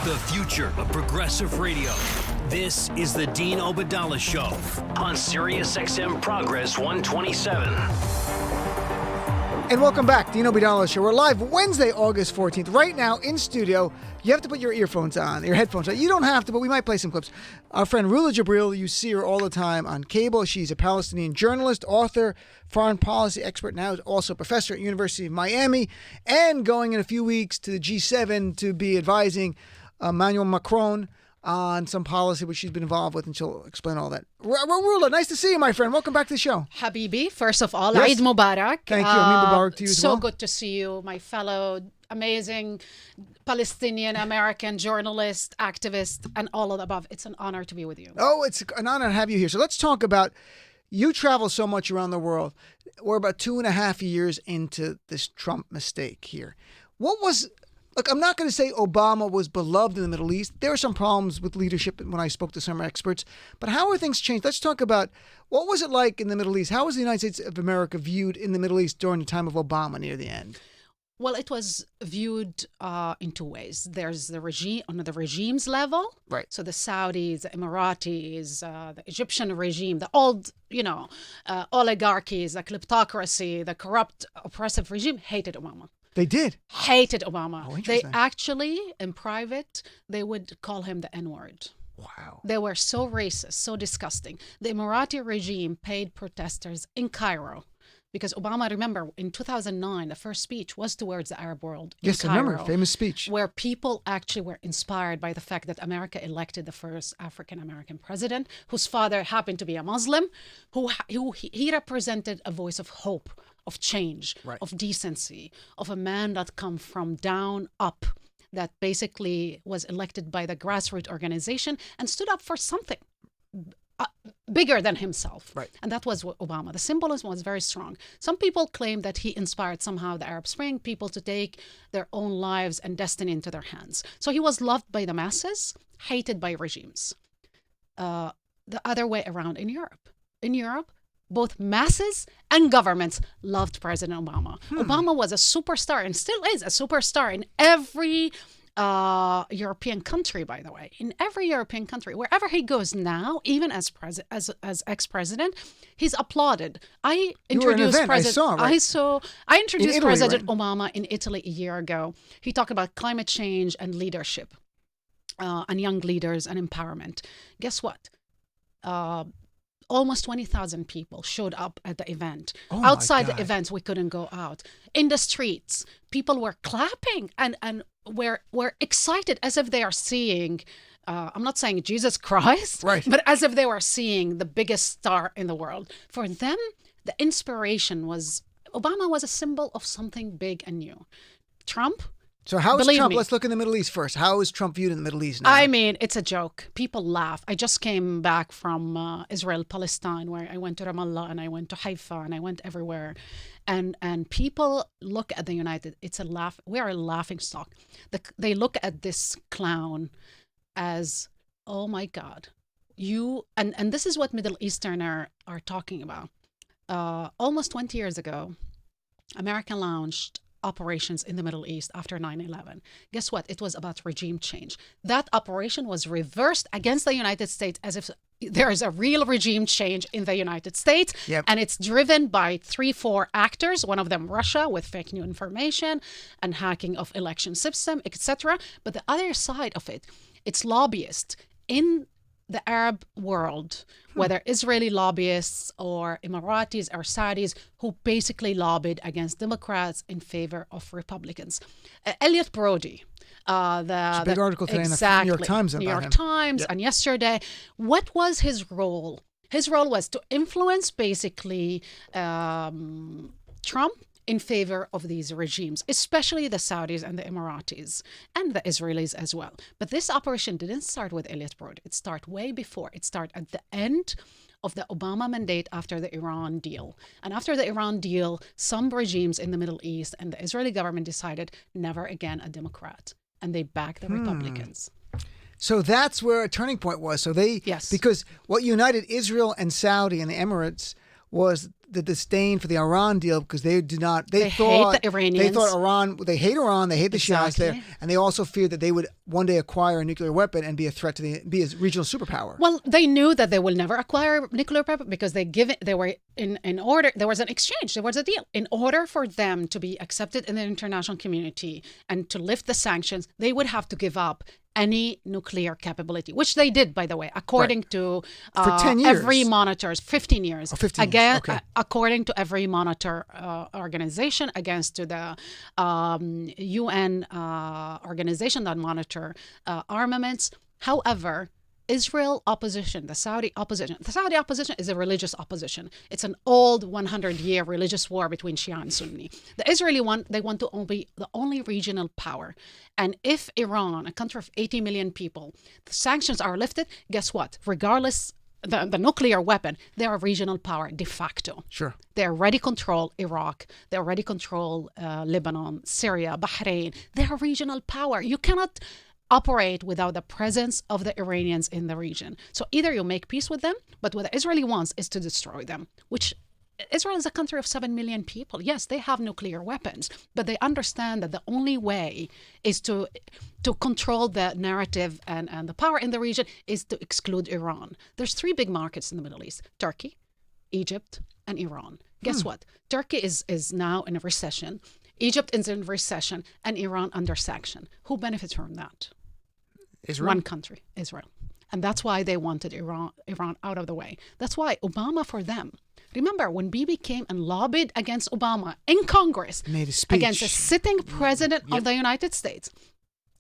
The future of progressive radio. This is the Dean Obadala Show on Sirius XM Progress 127. And welcome back, Dean Obadala Show. We're live Wednesday, August 14th. Right now in studio, you have to put your earphones on, your headphones on. You don't have to, but we might play some clips. Our friend Rula Jebreal, you see her all the time on cable. She's a Palestinian journalist, author, foreign policy expert, now also a professor at University of Miami, and going in a few weeks to the G7 to be advising Emmanuel Macron on some policy which she's been involved with, and she'll explain all that. Rula, nice to see you, my friend. Welcome back to the show. Habibi, first of all, Yes. Eid Mubarak. Thank you. Eid Mubarak to you as well. So good to see you, my fellow amazing Palestinian American journalist, activist, and all of the above. It's an honor to be with you. Oh, it's an honor to have you here. So let's talk about, you travel so much around the world. We're about 2.5 years into this Trump mistake here. What was... Look, I'm not going to say Obama was beloved in the Middle East. There are some problems with leadership when I spoke to some experts. But how are things changed? Let's talk about, what was it like in the Middle East? How was the United States of America viewed in the Middle East during the time of Obama near the end? Well, it was viewed in two ways. There's the regime, on the regime's level. Right. So the Saudis, the Emiratis, the Egyptian regime, the old, oligarchies, the kleptocracy, the corrupt, oppressive regime hated Obama. They did? Hated Obama. Oh, They interesting. actually, in private, they would call him the N-word. Wow. They were so racist, so disgusting. The Emirati regime paid protesters in Cairo because Obama, remember, in 2009, the first speech was towards the Arab world in Yes, I Cairo, remember. Famous speech. where people actually were inspired by the fact that America elected the first African-American president, whose father happened to be a Muslim, who he represented a voice of hope, of change, Right. of decency, of a man that come from down up, that basically was elected by the grassroots organization and stood up for something bigger than himself. Right. And that was Obama. The symbolism was very strong. Some people claim that he inspired somehow the Arab Spring, people to take their own lives and destiny into their hands. So he was loved by the masses, hated by regimes. The other way around in Europe. In Europe, both masses and governments loved President Obama. Obama was a superstar and still is a superstar in every European country, by the way. In every European country, wherever he goes now, even as ex-president, he's applauded. I introduced President. I introduced Italy, President right? Obama in Italy a year ago. He talked about climate change and leadership, and young leaders and empowerment. Guess what? Almost 20,000 people showed up at the event. Oh my Outside God. the events, we couldn't go out. In the streets, people were clapping and were excited as if they are seeing, I'm not saying Jesus Christ, Right. but as if they were seeing the biggest star in the world. For them, the inspiration was, Obama was a symbol of something big and new. Trump, So how is Believe Trump? me. Let's look in the Middle East first. How is Trump viewed in the Middle East now? I mean, it's a joke. People laugh. I just came back from Israel, Palestine, where I went to Ramallah and I went to Haifa and I went everywhere. And people look at the United, it's a laugh. We are a laughing stock. They look at this clown as, oh my God, and this is what Middle Easterners are talking about. Almost 20 years ago, America launched operations in the Middle East after 9/11. Guess what? It was about regime change. That operation was reversed against the United States as if there is a real regime change in the United States. Yep. And it's driven by 3-4 actors, one of them Russia with fake new information and hacking of election system, etc. But the other side of it, it's lobbyists in the Arab world, whether Israeli lobbyists or Emiratis or Saudis, who basically lobbied against Democrats in favor of Republicans. Elliot Brody, It's a big article today in the exactly, New York Times New about York him. Times, Yep. and yesterday, what was his role? His role was to influence basically Trump in favor of these regimes, especially the Saudis and the Emiratis and the Israelis as well. But this operation didn't start with Elliot Brody. It started way before. It started at the end of the Obama mandate after the Iran deal. And after the Iran deal, some regimes in the Middle East and the Israeli government decided never again a Democrat. And they backed the Republicans. So that's where a turning point was. So they, Yes. because what united Israel and Saudi and the Emirates was the disdain for the Iran deal because they did not. They thought hate the Iranians. They thought Iran. They hate Iran. They hate the Shiites there, and they also feared that they would one day acquire a nuclear weapon and be a threat to be a regional superpower. Well, they knew that they will never acquire nuclear weapon because they were in order. There was an exchange. There was a deal. In order for them to be accepted in the international community and to lift the sanctions, they would have to give up any nuclear capability, which they did, by the way, according to for 10 years. Every monitor's 15 years. 15 Again, years. Okay. According to every monitor organization, against to the UN organization that monitor armaments. However, Israel opposition, the Saudi opposition. The Saudi opposition is a religious opposition. It's an old 100-year religious war between Shia and Sunni. The Israeli one, they want to be the only regional power. And if Iran, a country of 80 million people, the sanctions are lifted, guess what? Regardless the nuclear weapon, they are a regional power de facto. Sure. They already control Iraq. They already control Lebanon, Syria, Bahrain. They are regional power. You cannot operate without the presence of the Iranians in the region. So either you make peace with them, but what the Israeli wants is to destroy them, which Israel is a country of 7 million people. Yes, they have nuclear weapons, but they understand that the only way is to control the narrative and the power in the region is to exclude Iran. There's 3 big markets in the Middle East: Turkey, Egypt, and Iran. Guess what? Turkey is now in a recession. Egypt is in recession, and Iran under sanction. Who benefits from that? Israel. One country, Israel. And that's why they wanted Iran out of the way. That's why Obama, for them, remember when Bibi came and lobbied against Obama in Congress, made a speech against a sitting president of the United States.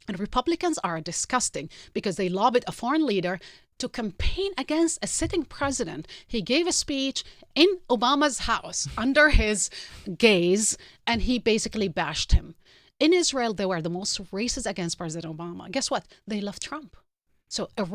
And Republicans are disgusting because they lobbied a foreign leader to campaign against a sitting president. He gave a speech in Obama's house under his gaze, and he basically bashed him. In Israel, they were the most racist against President Obama. Guess what? They love Trump. So the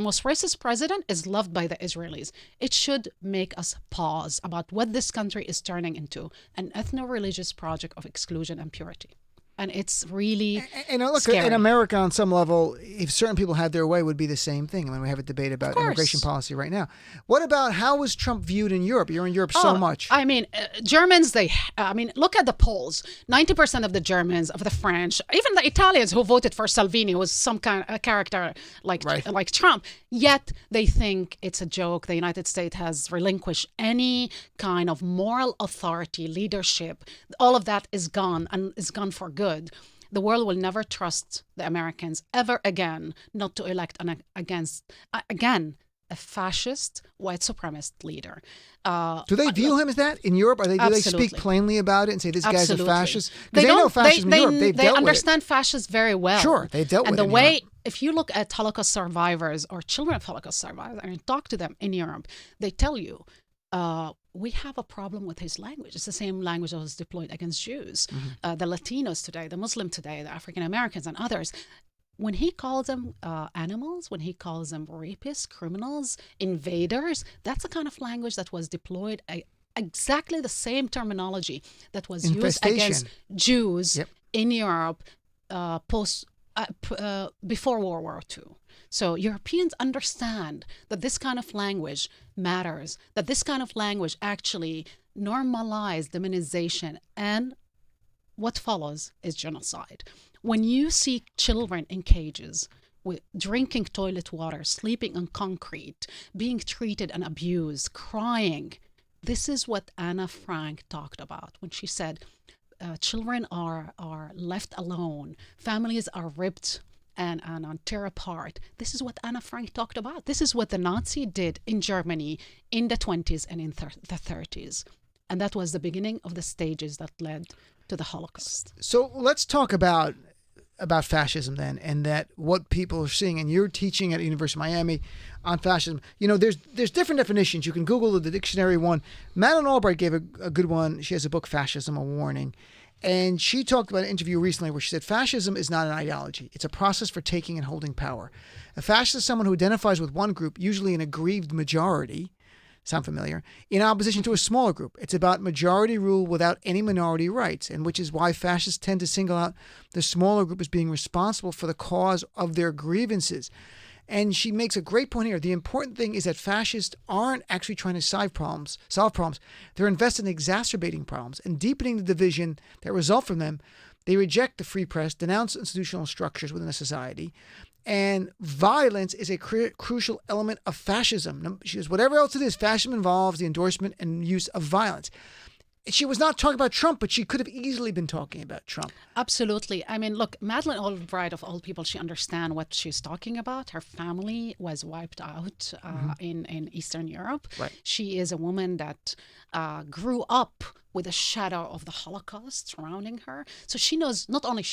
most racist president is loved by the Israelis. It should make us pause about what this country is turning into: an ethno-religious project of exclusion and purity. And it's really look, scary. In America, on some level, if certain people had their way, would be the same thing. I mean, we have a debate about immigration policy right now. What about how was Trump viewed in Europe? You're in Europe so much. I mean, Germans, look at the polls. 90% of the Germans, of the French, even the Italians who voted for Salvini was some kind of character like Trump. Yet they think it's a joke. The United States has relinquished any kind of moral authority, leadership. All of that is gone, and is gone for good. The world will never trust the Americans ever again not to elect again a fascist, white supremacist leader. Do they view him as that in Europe? Do they speak plainly about it and say this guy's a fascist? Because they know fascism in Europe. They understand fascists very well. Sure, they've dealt with it. And the way, if you look at Holocaust survivors or children of Holocaust survivors and you talk to them in Europe, they tell you, we have a problem with his language. It's the same language that was deployed against Jews, the Latinos today, the Muslim today, the African Americans and others. When he calls them animals, when he calls them rapists, criminals, invaders, that's the kind of language that was deployed, exactly the same terminology that was used against Jews in Europe before World War II. So Europeans understand that this kind of language matters, that this kind of language actually normalizes demonization, and what follows is genocide. When you see children in cages, drinking toilet water, sleeping on concrete, being treated and abused, crying, this is what Anna Frank talked about when she said, children are left alone, families are ripped and tear apart. This is what Anna Frank talked about. This is what the Nazi did in Germany in the 20s and in the 30s. And that was the beginning of the stages that led to the Holocaust. So let's talk about fascism then, and that what people are seeing. And you're teaching at the University of Miami on fascism. You know, there's different definitions. You can Google the dictionary one. Madeleine Albright gave a good one. She has a book, Fascism, A Warning. And she talked about an interview recently where she said, fascism is not an ideology. It's a process for taking and holding power. A fascist is someone who identifies with one group, usually an aggrieved majority, sound familiar, in opposition to a smaller group. It's about majority rule without any minority rights, and which is why fascists tend to single out the smaller group as being responsible for the cause of their grievances. And she makes a great point here. The important thing is that fascists aren't actually trying to solve problems. They're invested in exacerbating problems and deepening the division that result from them. They reject the free press, denounce institutional structures within a society, and violence is a crucial element of fascism. She says, whatever else it is, fascism involves the endorsement and use of violence. She was not talking about Trump, but she could have easily been talking about Trump. Absolutely. I mean, look, Madeleine Albright, of all people, she understands what she's talking about. Her family was wiped out in Eastern Europe. Right. She is a woman that grew up with a shadow of the Holocaust surrounding her. So she knows not only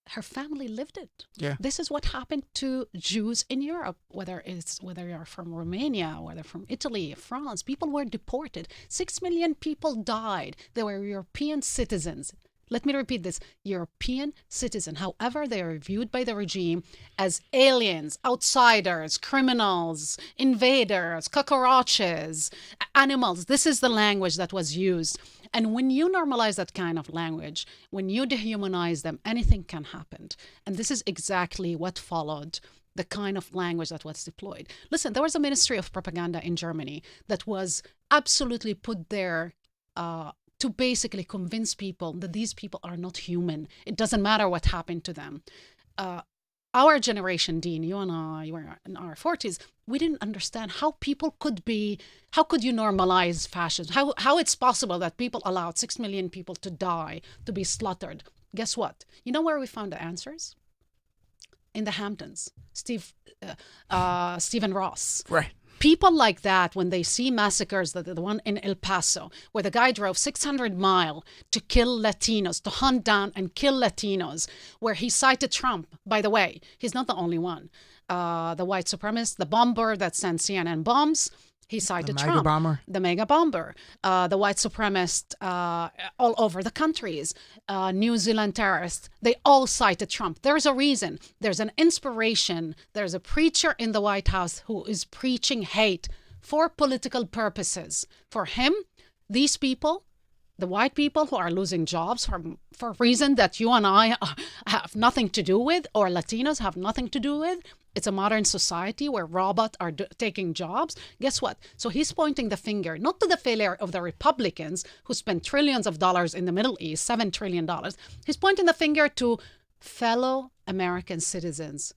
her family lived it. Yeah. This is what happened to Jews in Europe, whether you're from Romania, whether from Italy, France. People were deported. 6 million people died. They were European citizens. Let me repeat this. European citizen. However, they are viewed by the regime as aliens, outsiders, criminals, invaders, cockroaches, animals. This is the language that was used. And when you normalize that kind of language, when you dehumanize them, anything can happen. And this is exactly what followed the kind of language that was deployed. Listen, there was a Ministry of Propaganda in Germany that was absolutely put there to basically convince people that these people are not human. It doesn't matter what happened to them. Our generation, Dean, you and I, were in our 40s, we didn't understand how people could be, how could you normalize fascism? How it's possible that people allowed 6 million people to die, to be slaughtered. Guess what? You know where we found the answers? In the Hamptons. Stephen Ross. Right. People like that, when they see massacres, the one in El Paso, where the guy drove 600 miles to kill Latinos, to hunt down and kill Latinos, where he cited Trump. By the way, he's not the only one. The white supremacist, the bomber that sent CNN bombs, he cited Trump. The mega bomber. The white supremacist all over the countries. New Zealand terrorists. They all cited Trump. There's a reason. There's an inspiration. There's a preacher in the White House who is preaching hate for political purposes. For him, these people, the white people who are losing jobs for a reason that you and I have nothing to do with, or Latinos have nothing to do with. It's a modern society where robots are taking jobs. Guess what? So he's pointing the finger, not to the failure of the Republicans who spent trillions of dollars in the Middle East, $7 trillion. He's pointing the finger to fellow American citizens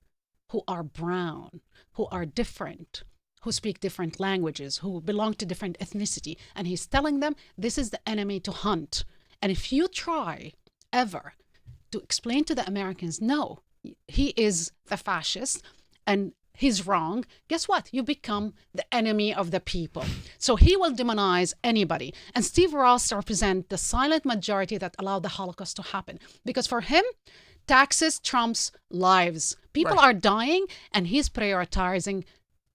who are brown, who are different, who speak different languages, who belong to different ethnicity. And he's telling them this is the enemy to hunt. And if you try ever to explain to the Americans, no, he is the fascist, and he's wrong, guess what? You become the enemy of the people. So he will demonize anybody. And Steve Ross represents the silent majority that allowed the Holocaust to happen. Because for him, taxes trumps lives. People are dying, and he's prioritizing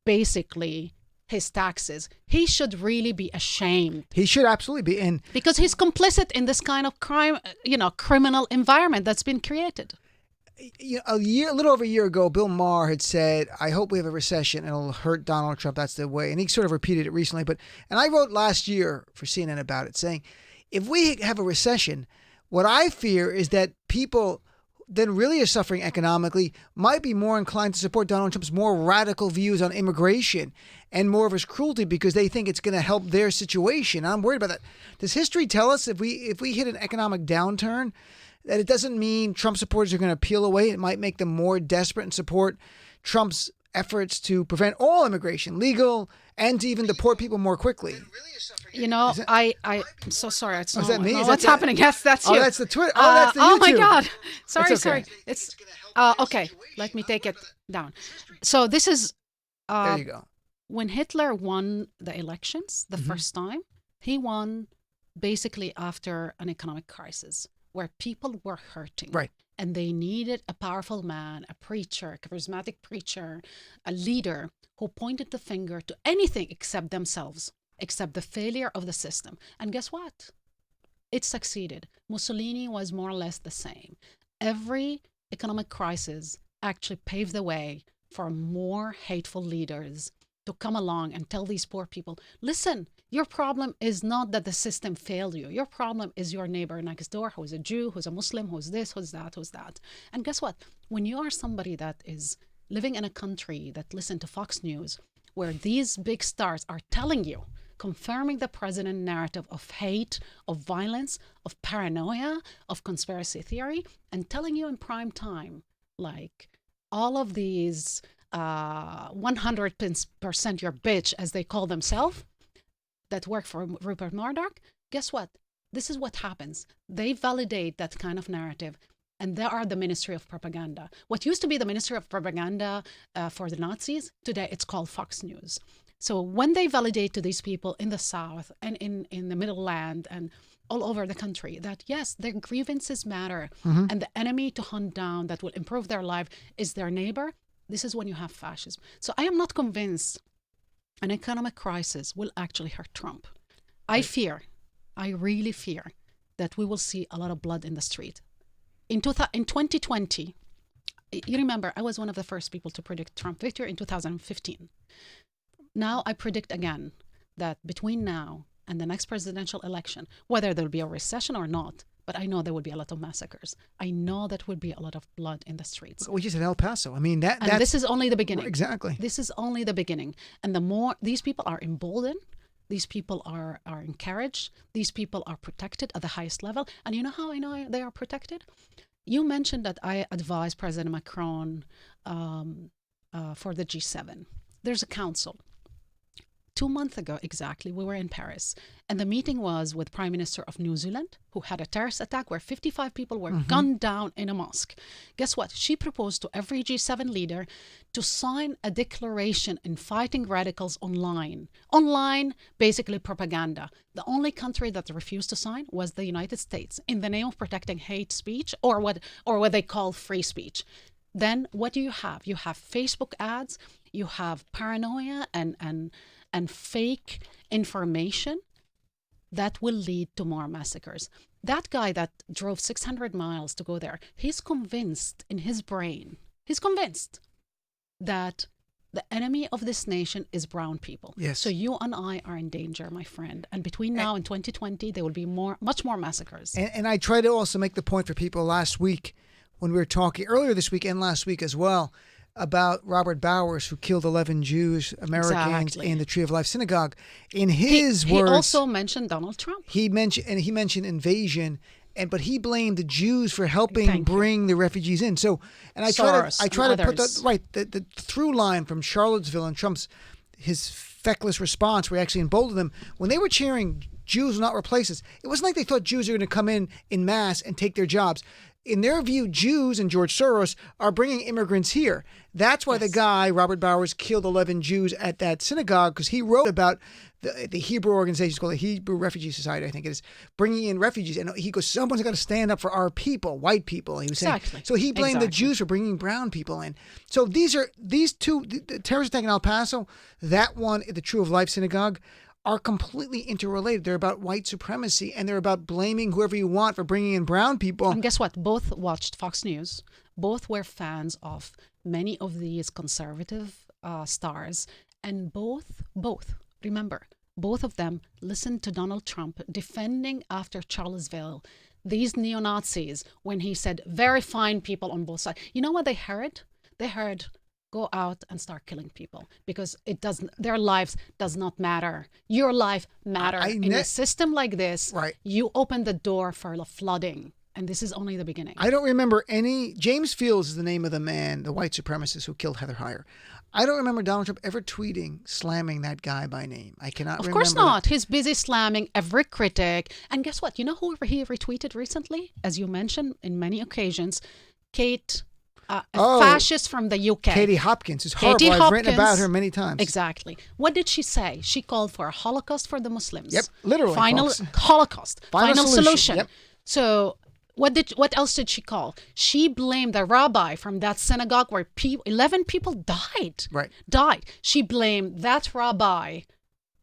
basically his taxes. He should really be ashamed. He should absolutely be. Because he's complicit in this kind of crime, criminal environment that's been created. A little over a year ago, Bill Maher had said, I hope we have a recession and it'll hurt Donald Trump. That's the way. And he sort of repeated it recently. And I wrote last year for CNN about it, saying, if we have a recession, what I fear is that people then really are suffering economically might be more inclined to support Donald Trump's more radical views on immigration and more of his cruelty because they think it's going to help their situation. I'm worried about that. Does history tell us if we hit an economic downturn, that it doesn't mean Trump supporters are going to peel away? It might make them more desperate and support Trump's efforts to prevent all immigration, legal, and to even deport people more quickly. I'm so sorry. It's is that me? Is what's happening? Yes, that's you. Oh, that's the Twitter. Oh, that's the YouTube. Oh my God. Sorry, It's okay. sorry. It's okay. Let me take it down. So this is there you go. When Hitler won the elections the first time, he won basically after an economic crisis where people were hurting. Right. And they needed a powerful man, a preacher, a charismatic preacher, a leader who pointed the finger to anything except themselves, except the failure of the system. And guess what? It succeeded. Mussolini was more or less the same. Every economic crisis actually paved the way for more hateful leaders to come along and tell these poor people, listen, your problem is not that the system failed you. Your problem is your neighbor next door who's a Jew, who's a Muslim, who's this, who's that, who's that. And guess what? When you are somebody that is living in a country that listen to Fox News, where these big stars are telling you, confirming the president narrative of hate, of violence, of paranoia, of conspiracy theory, and telling you in prime time, like all of these 100% your bitch, as they call themselves, that work for Rupert Murdoch, guess what? This is what happens. They validate that kind of narrative, and they are the Ministry of Propaganda. What used to be the Ministry of Propaganda for the Nazis, today it's called Fox News. So when they validate to these people in the South and in the Middle Land and all over the country that, yes, their grievances matter, and the enemy to hunt down that will improve their life is their neighbor, this is when you have fascism. So I am not convinced an economic crisis will actually hurt Trump. I really fear that we will see a lot of blood in the street. In 2020, you remember, I was one of the first people to predict Trump victory in 2015. Now I predict again that between now and the next presidential election, whether there will be a recession or not, but I know there will be a lot of massacres. I know that will be a lot of blood in the streets. We just said El Paso. I mean, that's... this is only the beginning. Exactly. This is only the beginning. And the more these people are emboldened, these people are encouraged, these people are protected at the highest level. And you know how I know they are protected? You mentioned that I advised President Macron for the G7. There's a council. 2 months ago, exactly, we were in Paris, and the meeting was with Prime Minister of New Zealand, who had a terrorist attack where 55 people were gunned down in a mosque. Guess what? She proposed to every G7 leader to sign a declaration in fighting radicals online. Online, basically propaganda. The only country that refused to sign was the United States, in the name of protecting hate speech, or what they call free speech. Then what do you have? You have Facebook ads, you have paranoia and fake information that will lead to more massacres. That guy that drove 600 miles to go there, he's convinced in his brain, that the enemy of this nation is brown people. Yes. So you and I are in danger, my friend. And between now and 2020, there will be much more massacres. And I try to also make the point for people last week when we were talking, earlier this week and last week as well, about Robert Bowers, who killed 11 Jews, Americans, in the Tree of Life synagogue. In his words, he also mentioned Donald Trump. He mentioned invasion, but he blamed the Jews for helping bring the refugees in. So, and I try to put the through line from Charlottesville and his feckless response, where he actually emboldened them when they were cheering Jews will not replace us. It wasn't like they thought Jews were going to come in mass and take their jobs. In their view, Jews and George Soros are bringing immigrants here. That's why the guy, Robert Bowers, killed 11 Jews at that synagogue, because he wrote about the Hebrew organization, it's called the Hebrew Refugee Society, I think it is, bringing in refugees. And he goes, someone's got to stand up for our people, white people. He was saying. So he blamed the Jews for bringing brown people in. So these two, the terrorist attack in El Paso, that one at the True of Life synagogue, are completely interrelated. They're about white supremacy, and they're about blaming whoever you want for bringing in brown people. And guess what? Both watched Fox News. Both were fans of many of these conservative stars. And both, remember, both of them listened to Donald Trump defending after Charlottesville these neo-Nazis when he said very fine people on both sides. You know what they heard? They heard, go out and start killing people, because their lives does not matter. Your life matters. In a system like this, you open the door for the flooding, and this is only the beginning. I don't remember James Fields is the name of the man, the white supremacist who killed Heather Heyer. I don't remember Donald Trump ever tweeting, slamming that guy by name. I cannot remember. Of course not. He's busy slamming every critic. And guess what? You know who he retweeted recently? As you mentioned in many occasions, Kate... a fascist from the UK. Katie Hopkins is horrible. I've written about her many times. Exactly. What did she say? She called for a Holocaust for the Muslims. Yep, literally. Final Holocaust. Final solution. Yep. So what else did she call? She blamed the rabbi from that synagogue where 11 people died. Died. She blamed that rabbi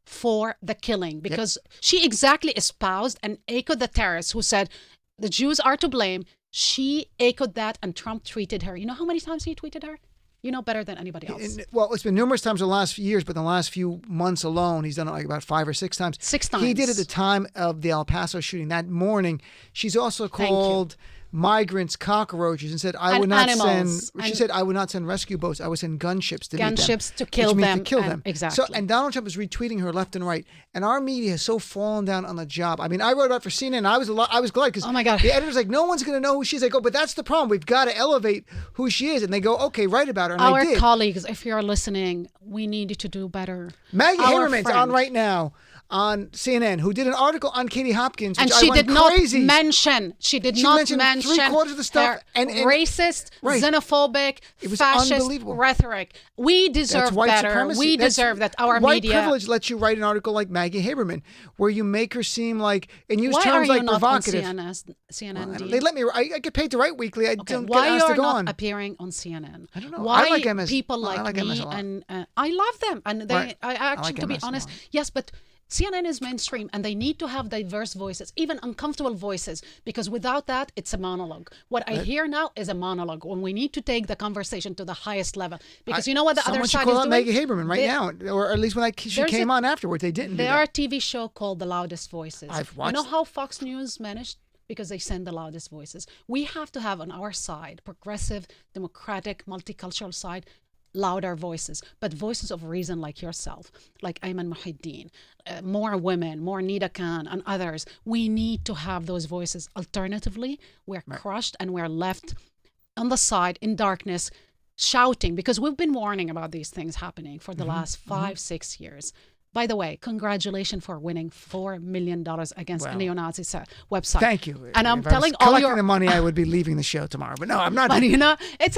for the killing, because she exactly espoused and echoed the terrorists who said the Jews are to blame. She echoed that, and Trump tweeted her. You know how many times he tweeted her? You know better than anybody else. Well, it's been numerous times in the last few years, but in the last few months alone, he's done it like about 5 or 6 times. 6 times. He did at the time of the El Paso shooting that morning. She's also called migrants, cockroaches, and said, "I And would not animals. send." She And said, "I would not send rescue boats. I would send gunships to meet them." gunships to kill which means them. to kill and- them. Exactly. So, and Donald Trump is retweeting her left and right, and our media has so fallen down on the job. I mean, I wrote about it for CNN. I was glad because Oh my God. the editor's like, no one's going to know who she is. I go, but that's the problem. We've got to elevate who she is, and they go, okay, write about her. And I Our did. colleagues, if you're listening, we need you to do better. Maggie Our Haberman's friend. on right now on CNN, who did an article on Katie Hopkins, which And I she went did not crazy. mention. She did She not mentioned mention 3/4 of the stuff, and racist, right. xenophobic, It was fascist unbelievable. rhetoric. We That's deserve white better. supremacy. We That's- deserve that. Our white media. privilege lets you write an article like Maggie Haberman, where you make her seem like and use Why are terms you like not provocative. on CNN? Dean? They let me. I get paid to write weekly. I Okay, don't get why asked to you're go not on. appearing on CNN? I don't know. Why I like MS. people I like like MS me a lot. and I love them, and they. Right. I actually, like to be MS a honest, lot. yes, but CNN is mainstream, and they need to have diverse voices, even uncomfortable voices, because without that, it's a monologue. What I hear now is a monologue. When we need to take the conversation to the highest level, because you know what the other Someone should side call is out doing. Maggie Haberman right now, or at least when she there's came a- on afterwards. They didn't. do There are a that. TV show called The Loudest Voices. I've You watched know how Fox News managed? Because they send the loudest voices. We have to have on our side, progressive, democratic, multicultural side, louder voices, but voices of reason like yourself, like Ayman Muhyiddin, more women, more Nida Khan and others. We need to have those voices. Alternatively, we're crushed and we're left on the side in darkness shouting, because we've been warning about these things happening for the last 5-6 years. By the way, congratulations for winning $4 million against a neo-Nazi website. Thank you. And I'm If I was telling all collecting your the money, I would be leaving the show tomorrow. But no, I'm not. but you know, it's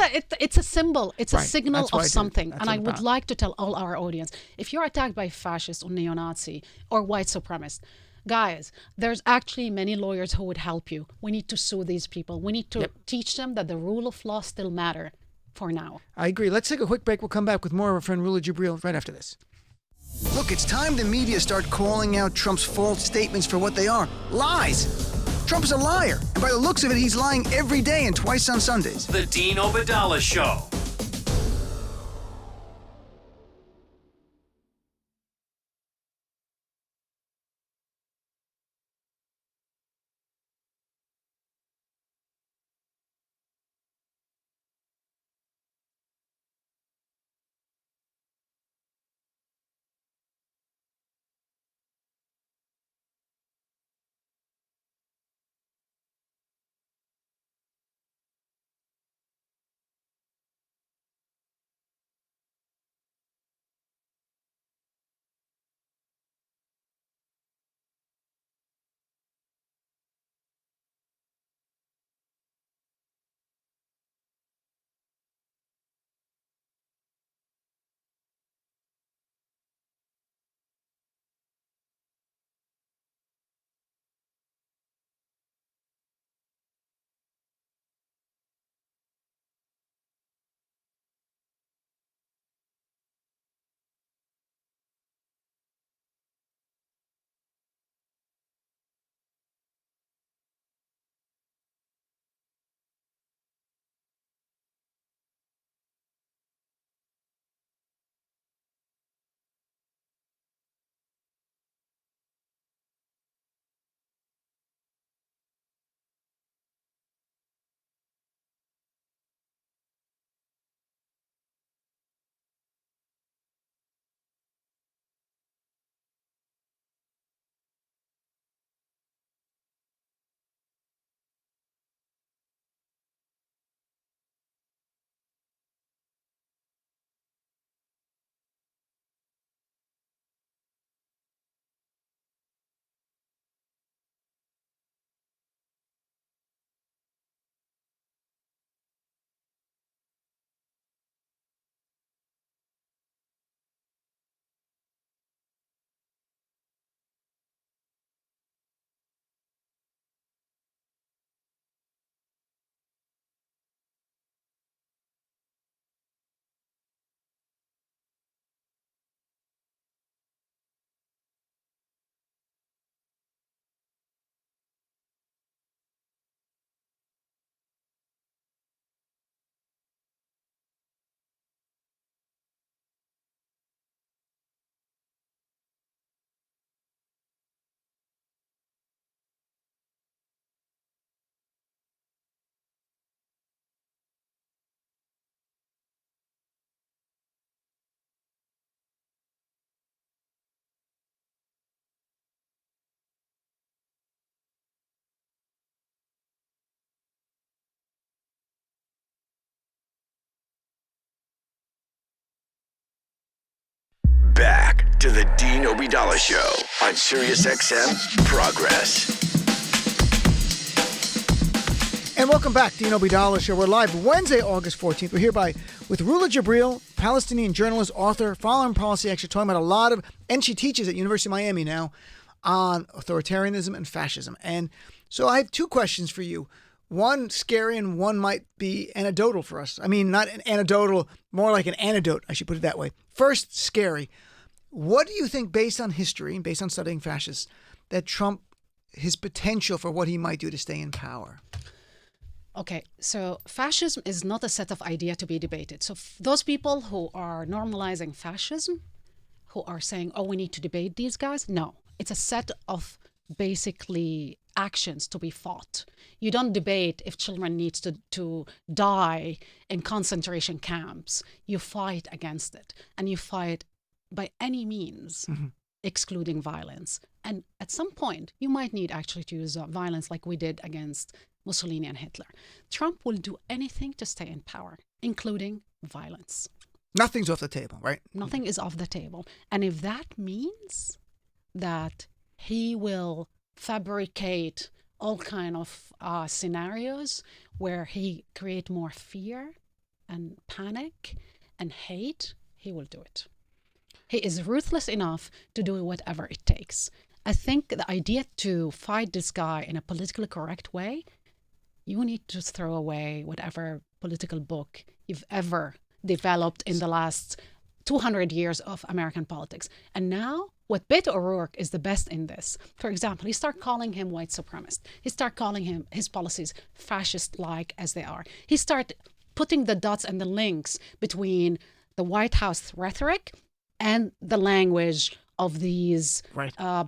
a symbol, it's a Right. signal That's what I of did. something. That's And what I it's would about. like to tell all our audience, if you're attacked by fascist or neo-Nazi or white supremacist, guys, there's actually many lawyers who would help you. We need to sue these people. We need to teach them that the rule of law still matter for now. I agree. Let's take a quick break. We'll come back with more of our friend Rula Jebreal right after this. Look, it's time the media start calling out Trump's false statements for what they are. Lies. Trump is a liar. And by the looks of it, he's lying every day and twice on Sundays. The Dean Obadala Show. to the Dean Obeidallah Show on SiriusXM Progress. And welcome back, Dean Obeidallah Show. We're live Wednesday, August 14th. We're here with Rula Jebreal, Palestinian journalist, author, foreign policy expert, talking about a lot of, and she teaches at University of Miami now, on authoritarianism and fascism. And so I have two questions for you. One scary and one might be anecdotal for us. I mean, not an anecdotal, more like an antidote, I should put it that way. First, scary. What do you think, based on history and based on studying fascists, that Trump, his potential for what he might do to stay in power? Okay, so fascism is not a set of ideas to be debated. So those people who are normalizing fascism, who are saying, oh, we need to debate these guys, no. It's a set of basically actions to be fought. You don't debate if children need to die in concentration camps. You fight against it. And you fight by any means, excluding violence. And at some point, you might need actually to use violence like we did against Mussolini and Hitler. Trump will do anything to stay in power, including violence. Nothing's off the table, right? Nothing is off the table. And if that means that he will fabricate all kind of scenarios where he create more fear and panic and hate, he will do it. He is ruthless enough to do whatever it takes. I think the idea to fight this guy in a politically correct way, you need to throw away whatever political book you've ever developed in the last 200 years of American politics. And now, what Beto O'Rourke is the best in this. For example, he started calling him white supremacist. He started calling him his policies fascist-like as they are. He started putting the dots and the links between the White House rhetoric and the language of these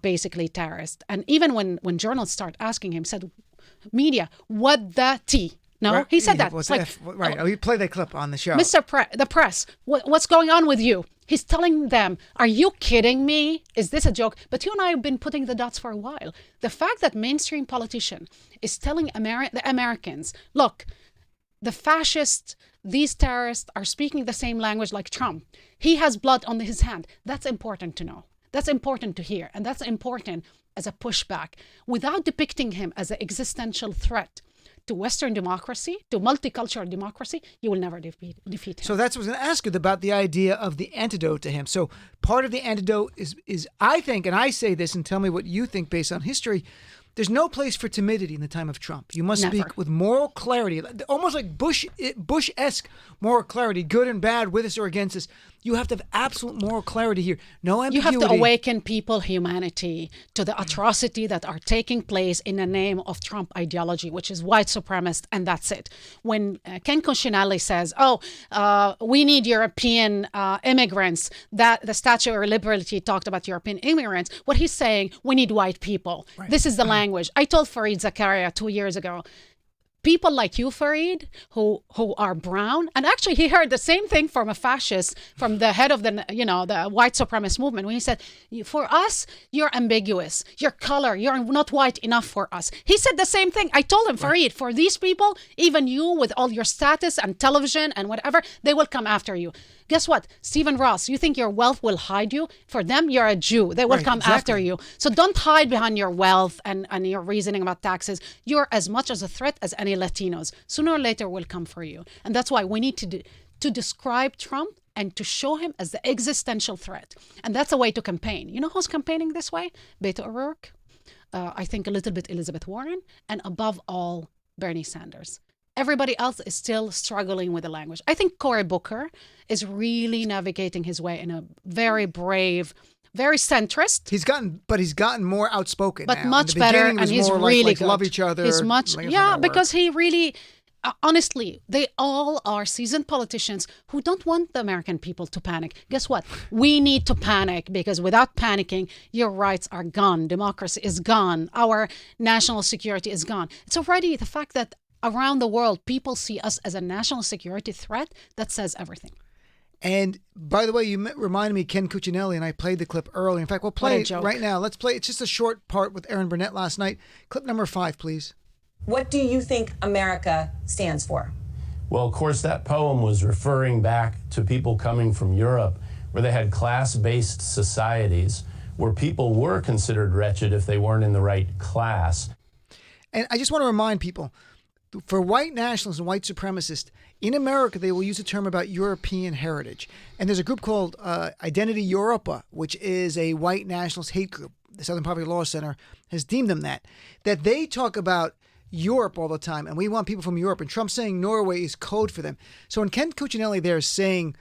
basically terrorists. And even when journalists start asking him, said, media, what the T? No, right. He said that. It's like, right. Oh, you play that clip on the show. The press, what's going on with you? He's telling them, are you kidding me? Is this a joke? But you and I have been putting the dots for a while. The fact that mainstream politician is telling the Americans, look, the fascists, these terrorists are speaking the same language like Trump. He has blood on his hand. That's important to know. That's important to hear. And that's important as a pushback. Without depicting him as an existential threat to Western democracy, to multicultural democracy, you will never defeat him. So that's what I was going to ask you about, the idea of the antidote to him. So part of the antidote is I think, and I say this, and tell me what you think based on history, there's no place for timidity in the time of Trump. You must speak with moral clarity, almost like Bush-esque moral clarity, good and bad, with us or against us. You have to have absolute moral clarity here. No ambiguity. You have to awaken people, humanity, to the atrocity that are taking place in the name of Trump ideology, which is white supremacist, and that's it. When Ken Cuccinelli says, we need European immigrants, that the Statue of Liberty talked about European immigrants, what he's saying, we need white people. Right. This is the language. I told Fareed Zakaria 2 years ago, people like you, Fareed, who are brown, and actually he heard the same thing from a fascist, from the head of the white supremacist movement, when he said, for us, you're ambiguous, your color, you're not white enough for us. He said the same thing. I told him, Fareed, for these people, even you with all your status and television and whatever, they will come after you. Guess what? Stephen Ross, you think your wealth will hide you? For them, you're a Jew. They will come after you. So don't hide behind your wealth and your reasoning about taxes. You're as much as a threat as any Latinos. Sooner or later will come for you. And that's why we need to describe Trump and to show him as the existential threat. And that's a way to campaign. You know who's campaigning this way? Beto O'Rourke. I think a little bit Elizabeth Warren. And above all, Bernie Sanders. Everybody else is still struggling with the language. I think Cory Booker is really navigating his way in a very brave, very centrist. He's gotten more outspoken, but now. much better, and he's really good. Love each other. He's much, because he really, honestly, they all are seasoned politicians who don't want the American people to panic. Guess what? We need to panic, because without panicking, your rights are gone. Democracy is gone. Our national security is gone. It's already the fact that around the world, people see us as a national security threat that says everything. And by the way, you reminded me, Ken Cuccinelli, and I played the clip earlier. In fact, we'll play it right now. Let's play. It's just a short part with Aaron Burnett last night. Clip number 5, please. What do you think America stands for? Well, of course, that poem was referring back to people coming from Europe where they had class-based societies where people were considered wretched if they weren't in the right class. And I just want to remind people, for white nationalists and white supremacists, in America, they will use a term about European heritage. And there's a group called Identity Europa, which is a white nationalist hate group. The Southern Poverty Law Center has deemed them that they talk about Europe all the time, and we want people from Europe. And Trump's saying Norway is code for them. So when Ken Cuccinelli there is saying,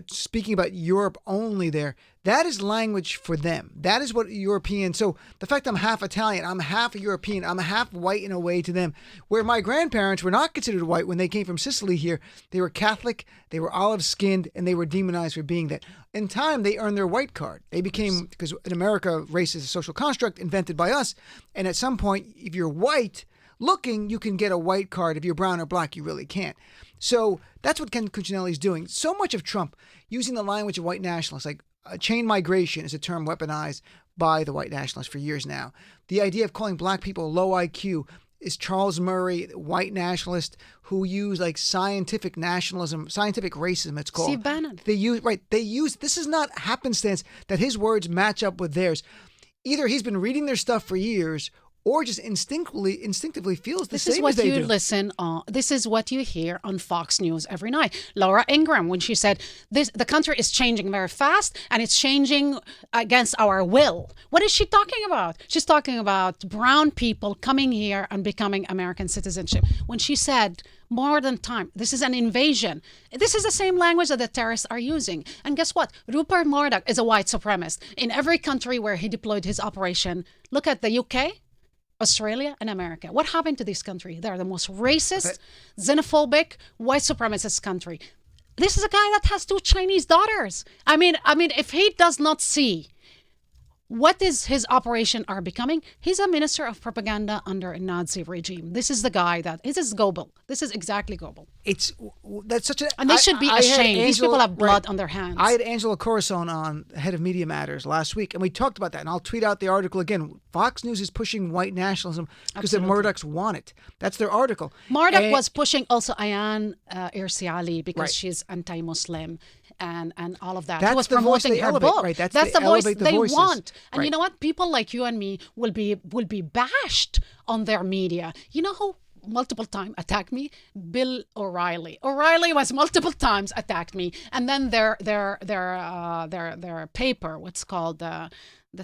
speaking about Europe only there, that is language for them. That is what European. So the fact I'm half Italian, I'm half European, I'm half white in a way to them. Where my grandparents were not considered white when they came from Sicily here. They were Catholic, they were olive-skinned, and they were demonized for being that. In time, they earned their white card. They became, because in America, race is a social construct invented by us. And at some point, if you're white looking, you can get a white card. If you're brown or black, you really can't. So that's what Ken Cuccinelli is doing. So much of Trump using the language of white nationalists, like chain migration is a term weaponized by the white nationalists for years now. The idea of calling black people low IQ is Charles Murray, white nationalist, who use like scientific nationalism, scientific racism, it's called. Steve Bannon. They use, this is not happenstance that his words match up with theirs. Either he's been reading their stuff for years or just instinctively feels the same as they do. This is what you hear on Fox News every night. Laura Ingraham, when she said, the country is changing very fast and it's changing against our will. What is she talking about? She's talking about brown people coming here and becoming American citizenship. When she said, more than time, this is an invasion. This is the same language that the terrorists are using. And guess what? Rupert Murdoch is a white supremacist. In every country where he deployed his operation, look at the UK, Australia, and America. What happened to this country? They're the most racist, xenophobic, white supremacist country. This is a guy that has 2 Chinese daughters. I mean, if he does not see what is his operation are becoming, he's a minister of propaganda under a Nazi regime. This is the guy this is Goebbels. This is exactly Goebbels. That's such a... And they should be ashamed. These people have blood on their hands. I had Angela Corazon on, head of Media Matters, last week, and we talked about that, and I'll tweet out the article again. Fox News is pushing white nationalism because the Murdochs want it. That's their article. Murdoch was pushing also Ayaan Hirsi because she's anti-Muslim. And all of that. That's he was the voice promoting they her elevate, book. right? That's the voice they want. And right. You know what? People like you and me will be bashed on their media. You know who multiple times attacked me? Bill O'Reilly. O'Reilly was multiple times attacked me. And then their paper, what's called the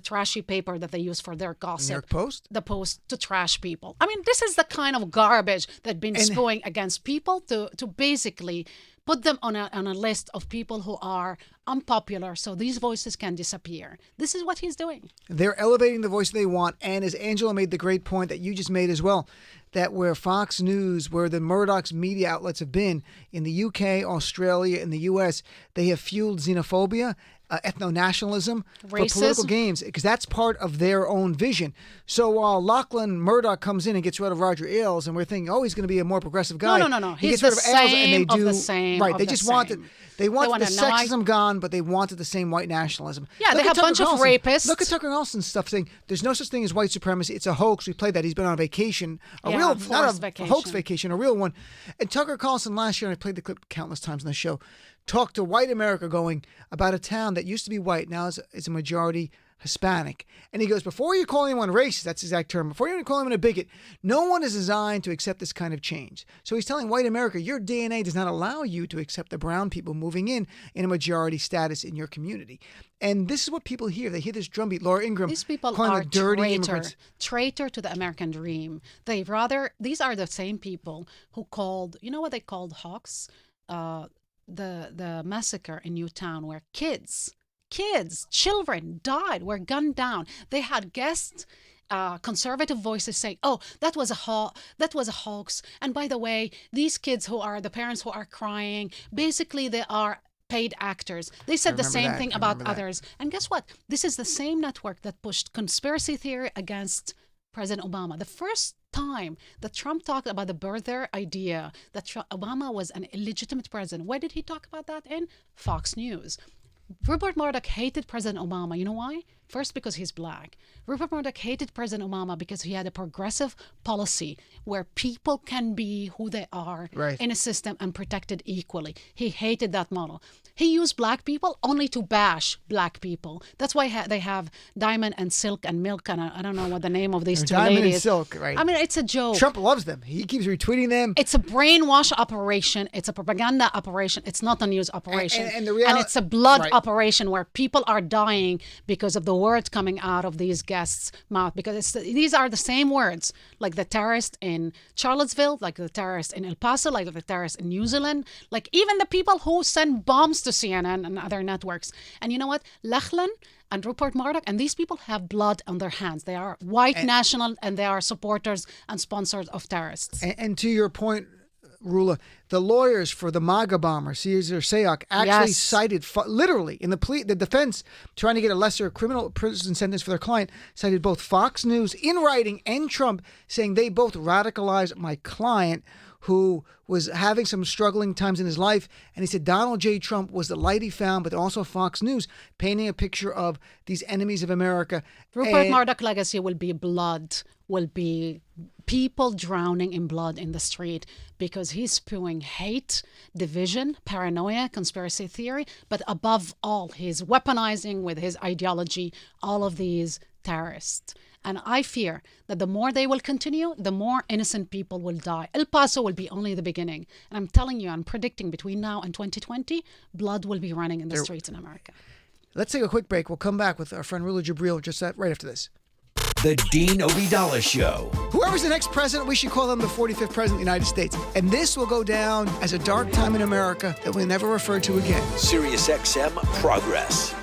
trashy paper that they use for their gossip. New York Post? The Post, to trash people. I mean, this is the kind of garbage that's been spewing against people to basically put them on a list of people who are unpopular so these voices can disappear. This is what he's doing. They're elevating the voice they want. And as Angela made the great point that you just made as well, that where Fox News, where the Murdoch's media outlets have been in the UK, Australia, and the US, they have fueled xenophobia, ethno-nationalism for political gains, because that's part of their own vision. So while Lachlan Murdoch comes in and gets rid of Roger Ailes, and we're thinking, oh, he's going to be a more progressive guy. No. He He's gets rid the of Ailes, same and they do of the same. right. Of They the just same. wanted. They wanted the want sexism gone, but they wanted the same white nationalism. Yeah, they have a bunch of rapists. Look at Tucker Carlson's stuff saying there's no such thing as white supremacy. It's a hoax. We played that. He's been on a vacation, not a hoax vacation, a real one. And Tucker Carlson last year, and I played the clip countless times on the show, talked to white America going about a town that used to be white, now is a majority Hispanic. And he goes, before you call anyone racist, that's the exact term, before you call anyone a bigot, no one is designed to accept this kind of change. So he's telling white America, your DNA does not allow you to accept the brown people moving in a majority status in your community. And this is what people hear. They hear this drumbeat. Laura Ingraham These people calling are them dirty immigrants. Traitor to the American dream. These are the same people who called, you know what they called hawks? The massacre in Newtown where children died, were gunned down. They had guests, conservative voices saying, "Oh, that was a hoax." And by the way, these kids who are the parents who are crying, basically they are paid actors. They said the same thing about others. And guess what? This is the same network that pushed conspiracy theory against President Obama. The first time that Trump talked about the birther idea that Obama was an illegitimate president, where did he talk about that in? Fox News. Rupert Murdoch hated President Obama. You know why? First, because he's black. Rupert Murdoch hated President Obama because he had a progressive policy where people can be who they are in a system and protected equally. He hated that model. He used black people only to bash black people. That's why they have Diamond and Silk and Milk, and I don't know what the name of these two Diamond ladies. and Silk, right? I mean, it's a joke. Trump loves them. He keeps retweeting them. It's a brainwash operation. It's a propaganda operation. It's not a news operation. And the reality, it's a blood operation where people are dying because of the words coming out of these guests' mouth. Because these are the same words, like the terrorist in Charlottesville, like the terrorist in El Paso, like the terrorist in New Zealand, like even the people who send bombs to CNN and other networks. And you know what? Lachlan and Rupert Murdoch, and these people have blood on their hands. They are white national, and they are supporters and sponsors of terrorists. And to your point, Rula, the lawyers for the MAGA bomber, Cesar Sayoc, actually cited, literally, in the defense, trying to get a lesser criminal prison sentence for their client, cited both Fox News in writing and Trump, saying they both radicalized my client, who was having some struggling times in his life. And he said Donald J. Trump was the light he found, but also Fox News, painting a picture of these enemies of America. Rupert Murdoch legacy will be blood, will be people drowning in blood in the street, because he's spewing hate, division, paranoia, conspiracy theory, but above all, he's weaponizing with his ideology all of these terrorists. And I fear that the more they will continue, the more innocent people will die. El Paso will be only the beginning. And I'm telling you, I'm predicting between now and 2020, blood will be running in the streets in America. Let's take a quick break. We'll come back with our friend Rula Jebreal just right after this. The Dean Ovidala Show. Whoever's the next president, we should call them the 45th president of the United States. And this will go down as a dark time in America that we'll never refer to again. SiriusXM Progress.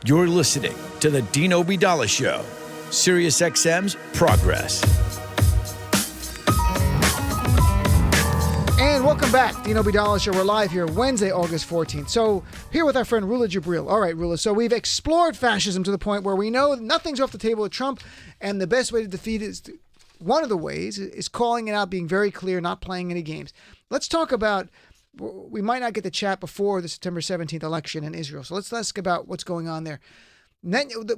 You're listening to the Dean Obeidallah Show, Sirius XM's Progress. And welcome back, Dean Obeidallah Show. We're live here Wednesday, August 14th. So here with our friend Rula Jebreal. All right, Rula. So we've explored fascism to the point where we know nothing's off the table with Trump, and the best way to defeat it is one of the ways is calling it out, being very clear, not playing any games. Let's talk about. We might not get the chat before the September 17th election in Israel. So let's ask about what's going on there.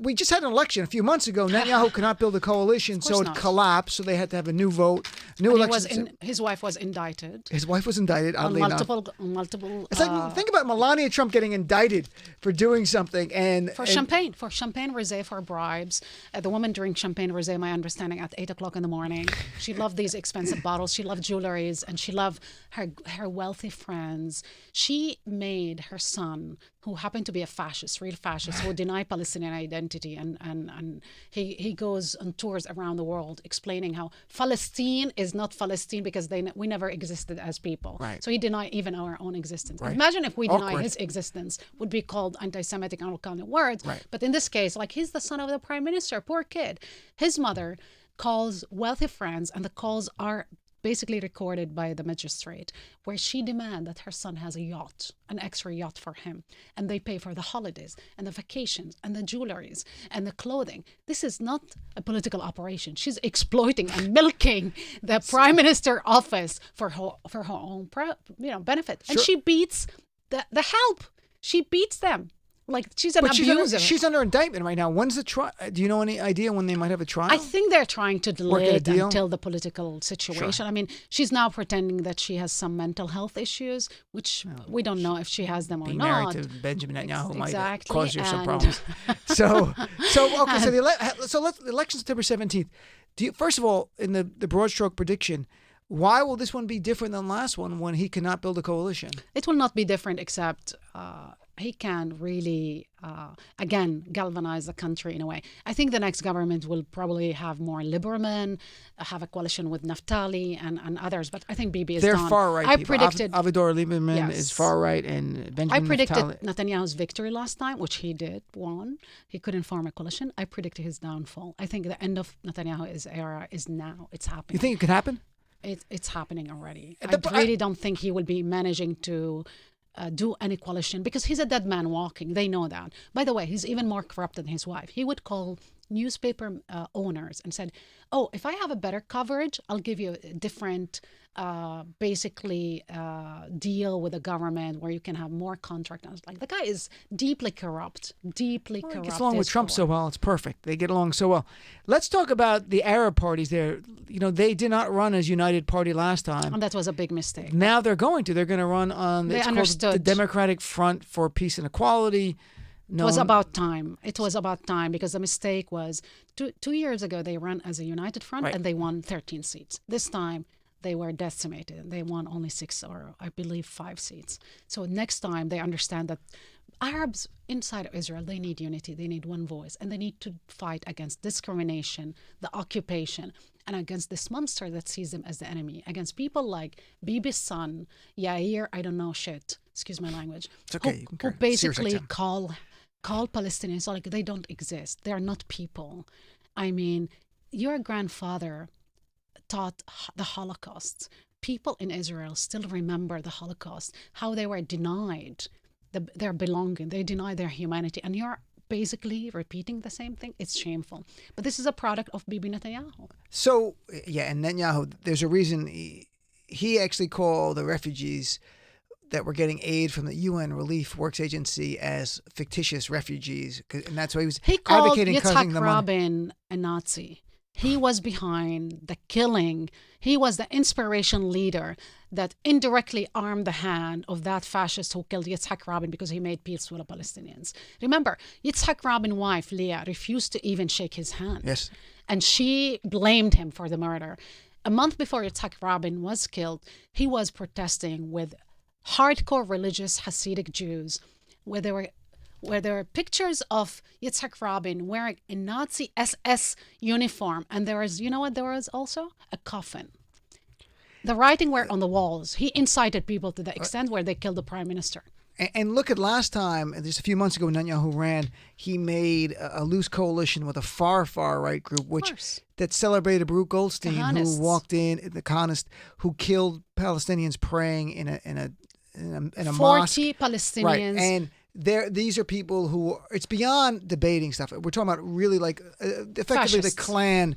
We just had an election a few months ago. Netanyahu could not build a coalition, so it collapsed. So they had to have a new vote, election. His wife was indicted. His wife was indicted, oddly enough. Multiple. It's like, think about Melania Trump getting indicted for doing something for champagne rosé, for bribes. The woman drank champagne rosé, my understanding, at 8:00 in the morning. She loved these expensive bottles. She loved jewelries, and she loved her wealthy friends. She made her son, who happened to be a fascist, real fascist, who denied Palestinian identity, and he goes on tours around the world explaining how Palestine is not Palestine because we never existed as people. Right. So he denied even our own existence. Right. Imagine if we deny Awkward. his existence, would be called anti-Semitic and all kind of words. Right. But in this case, like, he's the son of the prime minister, poor kid. His mother calls wealthy friends, and the calls are basically recorded by the magistrate, where she demands that her son has a yacht, an extra yacht for him, and they pay for the holidays and the vacations and the jewelries and the clothing. This is not a political operation. She's exploiting and milking the prime minister office for her own benefit. And she beats the help. She beats them. Like, she's an abuser. She's under indictment right now. When's the trial? Do you know any idea when they might have a trial? I think they're trying to delay it deal? until the political situation. Sure. I mean, she's now pretending that she has some mental health issues, which we don't know if she has them or Being not. married to Benjamin Netanyahu might Exactly, cause you some and- problems. So the election September 17th. First of all, in the broad stroke prediction, why will this one be different than the last one when he cannot build a coalition? It will not be different, except he can really, again, galvanize the country in a way. I think the next government will probably have more liberal men, have a coalition with Naftali and others, but I think Bibi is They're done. far right. I people. predicted Avigdor Lieberman Yes. is far right, and Benjamin I predicted Naftali. Netanyahu's victory last time, which he won. He couldn't form a coalition. I predicted his downfall. I think the end of Netanyahu's era is now. It's happening. You think it could happen? It's happening already. At the- I really don't think he will be managing to do any coalition, because he's a dead man walking. They know that. By the way, he's even more corrupt than his wife. He would call newspaper owners and said, "Oh, if I have a better coverage, I'll give you a different, deal with the government where you can have more contract." I was like, the guy is deeply corrupt. He gets along with Trump so well. It's perfect. They get along so well. Let's talk about the Arab parties there. You know, they did not run as United Party last time. And that was a big mistake. Now they're going to. They're going to run on They it's called understood. the Democratic Front for Peace and Equality. It was about time. It was about time, because the mistake was 2 years ago they ran as a united front, Right. and they won 13 seats. This time they were decimated. They won only 6 or I believe 5 seats. So next time they understand that Arabs inside of Israel, they need unity. They need one voice, and they need to fight against discrimination, the occupation, and against this monster that sees them as the enemy, against people like Bibi's son, Yair, I don't know shit, excuse my language, It's okay. You can who carry on. basically Serious call Palestinians like they don't exist. They are not people. I mean, your grandfather taught the Holocaust. People in Israel still remember the Holocaust, how they were denied their belonging. They denied their humanity. And you're basically repeating the same thing. It's shameful. But this is a product of Bibi Netanyahu. So, yeah, and Netanyahu, there's a reason he actually called the refugees that were getting aid from the UN Relief Works Agency as fictitious refugees. And that's why he was He called advocating cutting Yitzhak them on. Rabin a Nazi. He was behind the killing. He was the inspiration leader that indirectly armed the hand of that fascist who killed Yitzhak Rabin because he made peace with the Palestinians. Remember, Yitzhak Rabin's wife, Leah, refused to even shake his hand. Yes. And she blamed him for the murder. A month before Yitzhak Rabin was killed, he was protesting with hardcore religious Hasidic Jews, where there were pictures of Yitzhak Rabin wearing a Nazi SS uniform. And there was, you know what, there was also a coffin. The writing were on the walls. He incited people to the extent where they killed the prime minister. And look at last time, just a few months ago, when Netanyahu ran, he made a loose coalition with a far right group, that celebrated Baruch Goldstein, who walked in the Kahanist, who killed Palestinians praying in a 40 mosque. Palestinians. Right, and these are people who, it's beyond debating stuff. We're talking about really like effectively Fascists. the Klan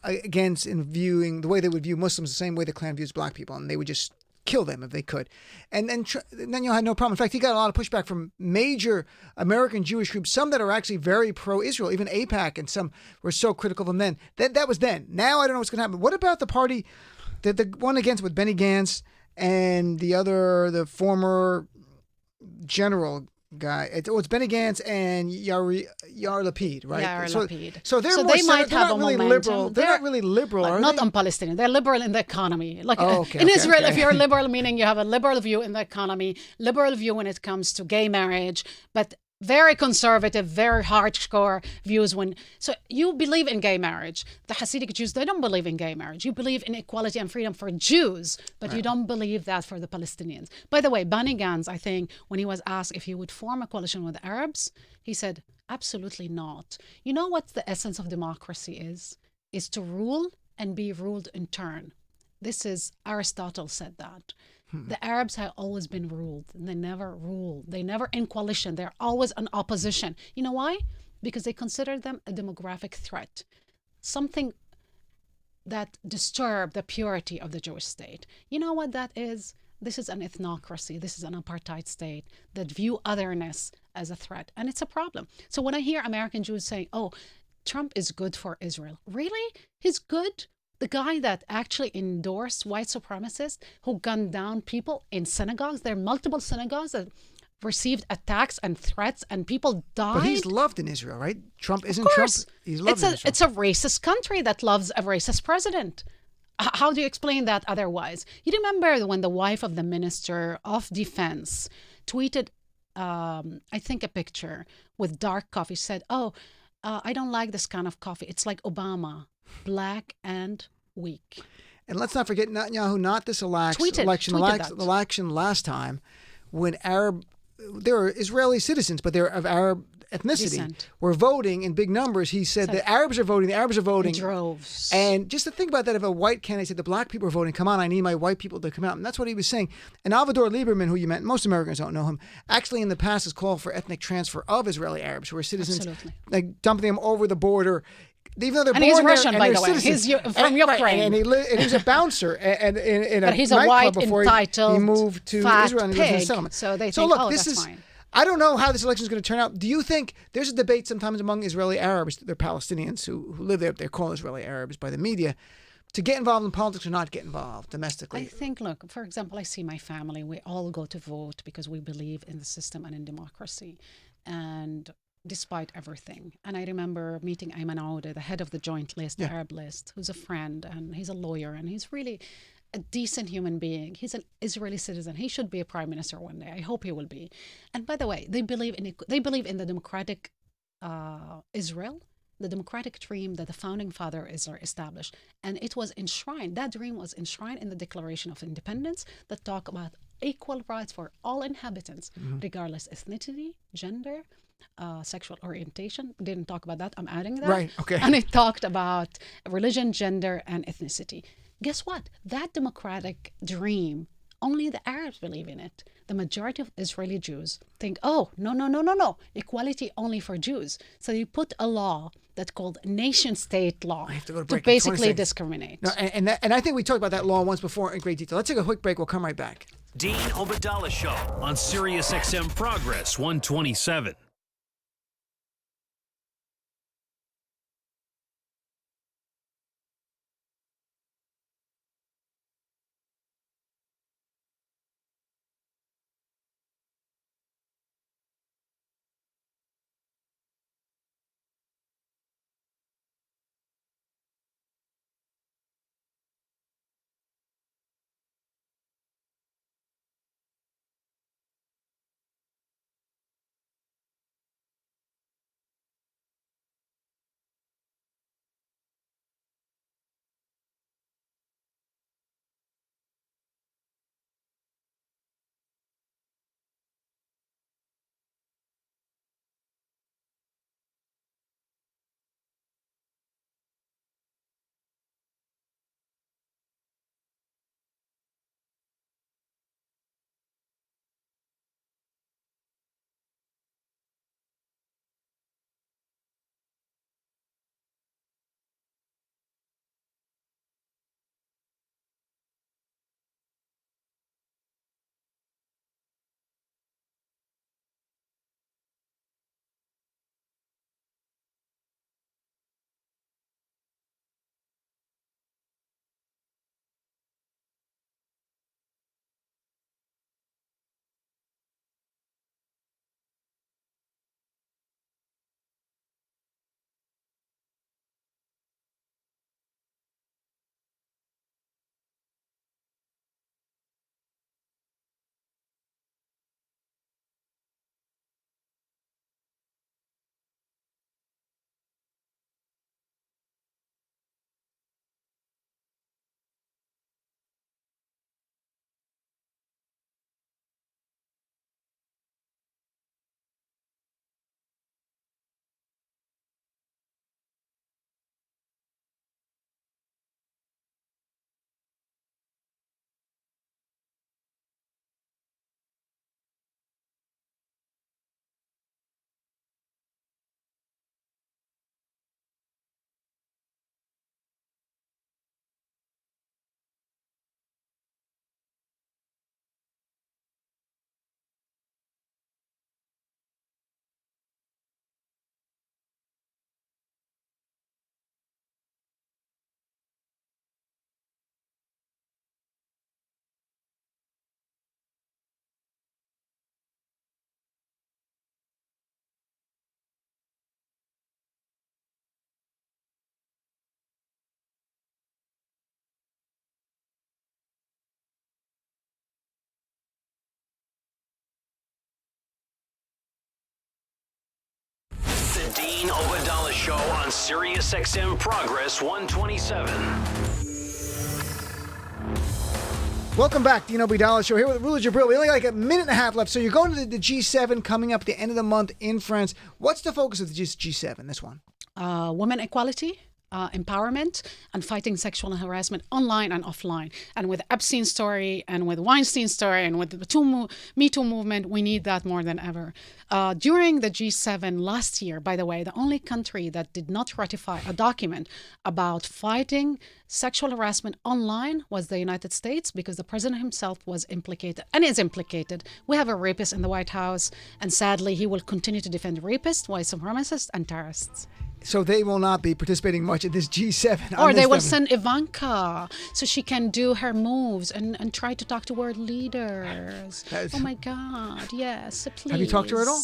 against in viewing the way they would view Muslims the same way the Klan views black people, and they would just kill them if they could. And then Netanyahu had no problem. In fact, he got a lot of pushback from major American Jewish groups, some that are actually very pro-Israel, even AIPAC, and some were so critical of him then. That was then. Now I don't know what's going to happen. What about the party, the one against with Benny Gantz and the former general guy? It's Benny Gantz and Yair Lapid, right? Yair Lapid. So they're So more they might they're have not a really momentum. liberal. They're not really liberal, are not they? on Palestinian. They're liberal in the economy. Like Okay, in okay, Israel, okay. if you're liberal, meaning you have a liberal view in the economy, liberal view when it comes to gay marriage, but very conservative, very hardcore views so you believe in gay marriage. The Hasidic Jews, they don't believe in gay marriage. You believe in equality and freedom for Jews, but you don't believe that for the Palestinians. By the way, Benny Gantz, I think, when he was asked if he would form a coalition with Arabs, he said, absolutely not. You know what the essence of democracy is? Is to rule and be ruled in turn. This is, Aristotle said that. The Arabs have always been ruled, and they never ruled. They never in coalition. They're always in opposition. You know why? Because they consider them a demographic threat, something that disturb the purity of the Jewish state. You know what that is? This is an ethnocracy. This is an apartheid state that view otherness as a threat, and it's a problem. So when I hear American Jews saying, "Oh, Trump is good for Israel," really? He's good? The guy that actually endorsed white supremacists who gunned down people in synagogues. There are multiple synagogues that received attacks and threats, and people died. But he's loved in Israel, right? Trump isn't Of course. Trump. He's loved in Israel. It's a racist country that loves a racist president. How do you explain that otherwise? You remember when the wife of the Minister of Defense tweeted, I think, a picture with dark coffee, said, I don't like this kind of coffee. It's like Obama, black and weak. And let's not forget Netanyahu, not this election, Tweeted the election last time, when there were Israeli citizens, but they're of Arab ethnicity, Descent. were voting in big numbers. He said the Arabs are voting, In droves. And just to think about that, if a white candidate said the black people are voting, come on, I need my white people to come out. And that's what he was saying. And Avigdor Lieberman, who you met, most Americans don't know him, actually in the past has called for ethnic transfer of Israeli Arabs who are citizens, Absolutely. like dumping them over the border. Even though they're And born he's there Russian, and by they're the way. citizens. He's from Right, Ukraine. and he was a bouncer in a But he's a nightclub white, before entitled, he moved to fat Israel and he lives in a pig. settlement. So they think, look, that's is, fine. I don't know how this election is going to turn out. Do you think there's a debate sometimes among Israeli Arabs, they're Palestinians who live there, they're called Israeli Arabs by the media, to get involved in politics or not get involved domestically? I think, look, for example, I see my family. We all go to vote because we believe in the system and in democracy. And despite everything. And I remember meeting Ayman Aouda, the head of the joint list, the Arab list, who's a friend, and he's a lawyer, and he's really a decent human being. He's an Israeli citizen. He should be a prime minister one day. I hope he will be. And by the way, they believe in the democratic Israel, the democratic dream that the founding fathers established. And it was enshrined, that dream was enshrined in the Declaration of Independence that talk about equal rights for all inhabitants, regardless ethnicity, gender, sexual orientation. Didn't talk about that. I'm adding that. Right, okay. And it talked about religion, gender, and ethnicity. Guess what? That democratic dream, only the Arabs believe in it. The majority of Israeli Jews think, oh, no, equality only for Jews. So you put a law that's called nation-state law I have to go to to break in 20 basically seconds. discriminate. No, and I think we talked about that law once before in great detail. Let's take a quick break. We'll come right back. Dean Obadallah Show on Sirius XM Progress 127. The Dean Obadala Show on Sirius XM Progress 127. Welcome back, Dean Obadala Show here with Rula Jebreal. We only got like a minute and a half left. So you're going to the G7 coming up at the end of the month in France. What's the focus of the G7, this one? Women equality, empowerment, and fighting sexual harassment online and offline. And with Epstein's story and with Weinstein's story and with the Me Too movement, we need that more than ever. During the G7 last year, by the way, the only country that did not ratify a document about fighting sexual harassment online was the United States, because the president himself was implicated and is implicated. We have a rapist in the White House, and sadly, he will continue to defend rapists, white supremacists, and terrorists. So they will not be participating much at this G7. Or they will send Ivanka so she can do her moves and try to talk to world leaders. Oh my God, yes, please. Have you talked to her at all?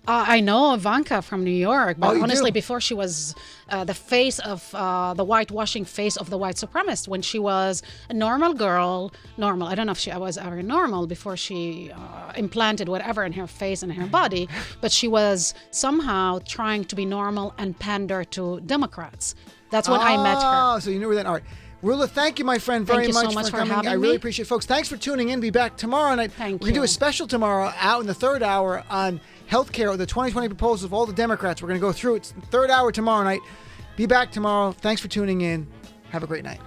I know Ivanka from New York, but honestly, do? before she was the face of the whitewashing face of the white supremacist, when she was a normal girl, I don't know if she was ever normal before she implanted whatever in her face and her body, but she was somehow trying to be normal and pander to Democrats. That's when I met her. Oh, so you knew her then. All right. Rula, thank you, my friend, very Thank you so much for coming. having I really me. appreciate it. Folks, thanks for tuning in. Be back tomorrow night. Thank We're going to do you. a special tomorrow out in the third hour on healthcare, the 2020 proposals of all the Democrats. We're going to go through it. It's the third hour tomorrow night. Be back tomorrow. Thanks for tuning in. Have a great night.